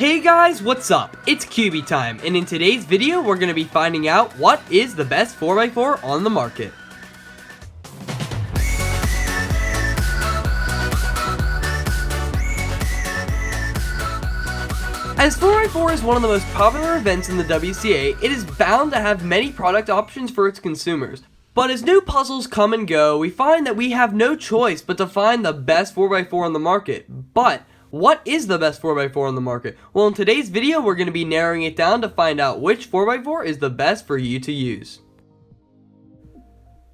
Hey guys, what's up? It's Cubey time, and in today's video, we're going to be finding out what is the best 4x4 on the market. As 4x4 is one of the most popular events in the WCA, it is bound to have many product options for its consumers. But as new puzzles come and go, we find that we have no choice but to find the best 4x4 on the market. But what is the best 4x4 on the market? Well, in today's video, we're going to be narrowing it down to find out which 4x4 is the best for you to use.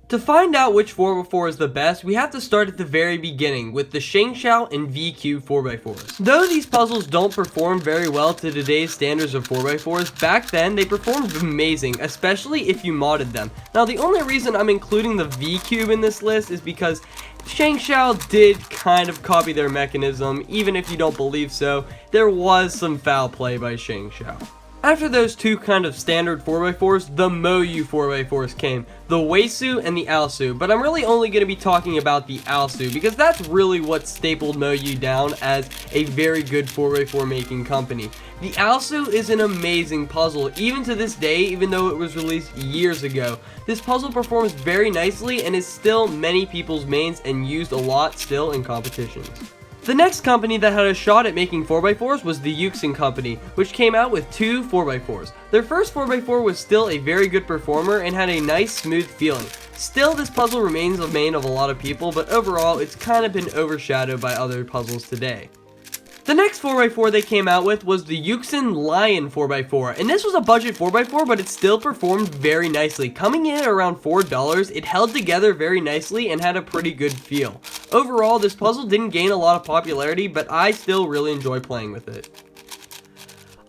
To find out which 4x4 is the best, we have to start at the very beginning with the ShengShou and VQ 4x4s. Though these puzzles don't perform very well to today's standards of 4x4s, back then they performed amazing, especially if you modded them. Now the only reason I'm including the VQ in this list is because ShengShou did kind of copy their mechanism. Even if you don't believe so, there was some foul play by ShengShou. After those two kind of standard 4x4s, the Moyu 4x4s came, the Weisu and the Alsu, but I'm really only going to be talking about the Alsu because that's really what stapled Moyu down as a very good 4x4 making company. The Alsu is an amazing puzzle, even to this day, even though it was released years ago. This puzzle performs very nicely and is still many people's mains and used a lot still in competitions. The next company that had a shot at making 4x4s was the Yuxin company, which came out with two 4x4s. Their first 4x4 was still a very good performer and had a nice smooth feeling. Still, this puzzle remains a main of a lot of people, but overall it's kind of been overshadowed by other puzzles today. The next 4x4 they came out with was the Yuxin Lion 4x4, and this was a budget 4x4, but it still performed very nicely. Coming in at around $4, it held together very nicely and had a pretty good feel. Overall, this puzzle didn't gain a lot of popularity, but I still really enjoy playing with it.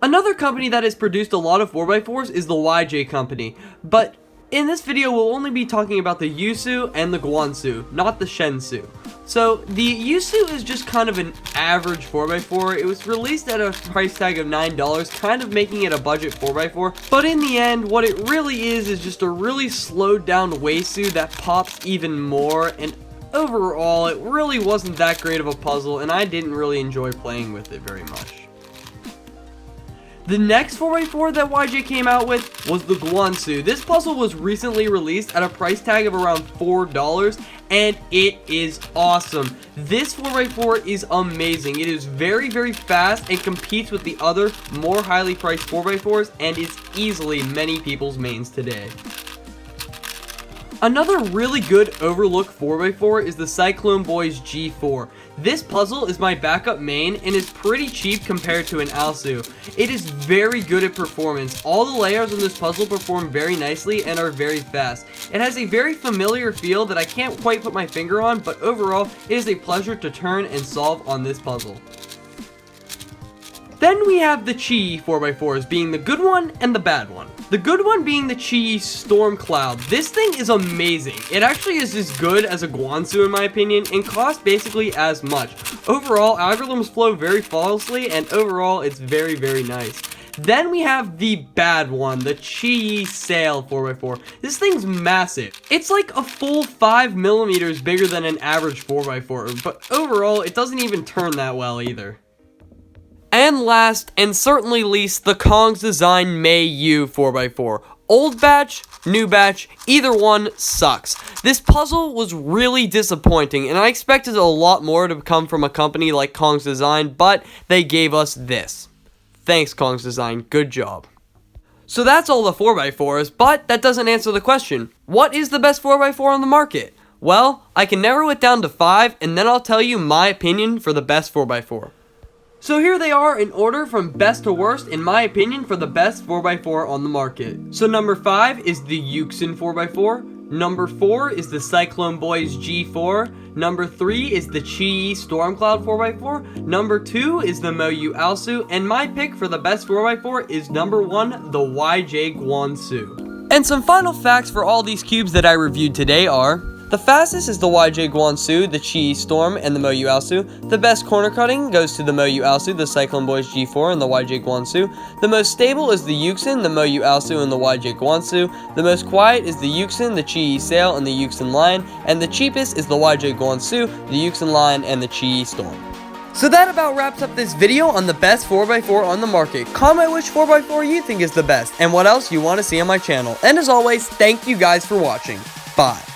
Another company that has produced a lot of 4x4s is the YJ company, but in this video we'll only be talking about the Yusu and the Guansu, not the Shensu. So, the Yusu is just kind of an average 4x4. It was released at a price tag of $9, kind of making it a budget 4x4. But in the end, what it really is just a really slowed down Weisu that pops even more. And overall, it really wasn't that great of a puzzle, and I didn't really enjoy playing with it very much. The next 4x4 that YJ came out with was the Guansu. This puzzle was recently released at a price tag of around $4, and it is awesome. This 4x4 is amazing. It is very, very fast and competes with the other more highly priced 4x4s, and is easily many people's mains today. Another really good overlooked 4x4 is the Cyclone Boys G4. This puzzle is my backup main and is pretty cheap compared to an Alsu. It is very good at performance. All the layers on this puzzle perform very nicely and are very fast. It has a very familiar feel that I can't quite put my finger on, but overall it is a pleasure to turn and solve on this puzzle. Then we have the Chi 4x4s being the good one and the bad one. The good one being the Chi Storm Cloud. This thing is amazing. It actually is as good as a Guansu in my opinion and costs basically as much. Overall, algorithms flow very flawlessly and overall it's very, very nice. Then we have the bad one, the Chi Sail 4x4. This thing's massive. It's like a full 5mm bigger than an average 4x4, but overall it doesn't even turn that well either. And last, and certainly least, the Kong's Design Mei Yu 4x4. Old batch, new batch, either one sucks. This puzzle was really disappointing, and I expected a lot more to come from a company like Kong's Design, but they gave us this. Thanks, Kong's Design. Good job. So that's all the 4x4s, but that doesn't answer the question. What is the best 4x4 on the market? Well, I can narrow it down to 5, and then I'll tell you my opinion for the best 4x4. So here they are in order from best to worst in my opinion for the best 4x4 on the market. So number 5 is the Yuxin 4x4, number 4 is the Cyclone Boys G4, number 3 is the Chi Stormcloud 4x4, number 2 is the Moyu Alsu, and my pick for the best 4x4 is number 1, the YJ Guansu. And some final facts for all these cubes that I reviewed today are: the fastest is the YJ Guansu, the Chi Storm, and the Moyu Alsu. The best corner cutting goes to the Moyu Alsu, the Cyclone Boys G4, and the YJ Guansu. The most stable is the Yuxin, the Moyu Alsu, and the YJ Guansu. The most quiet is the Yuxin, the Chi Sail, and the Yuxin Lion. And the cheapest is the YJ Guansu, the Yuxin Lion, and the Chi Storm. So that about wraps up this video on the best 4x4 on the market. Comment which 4x4 you think is the best and what else you want to see on my channel. And as always, thank you guys for watching. Bye.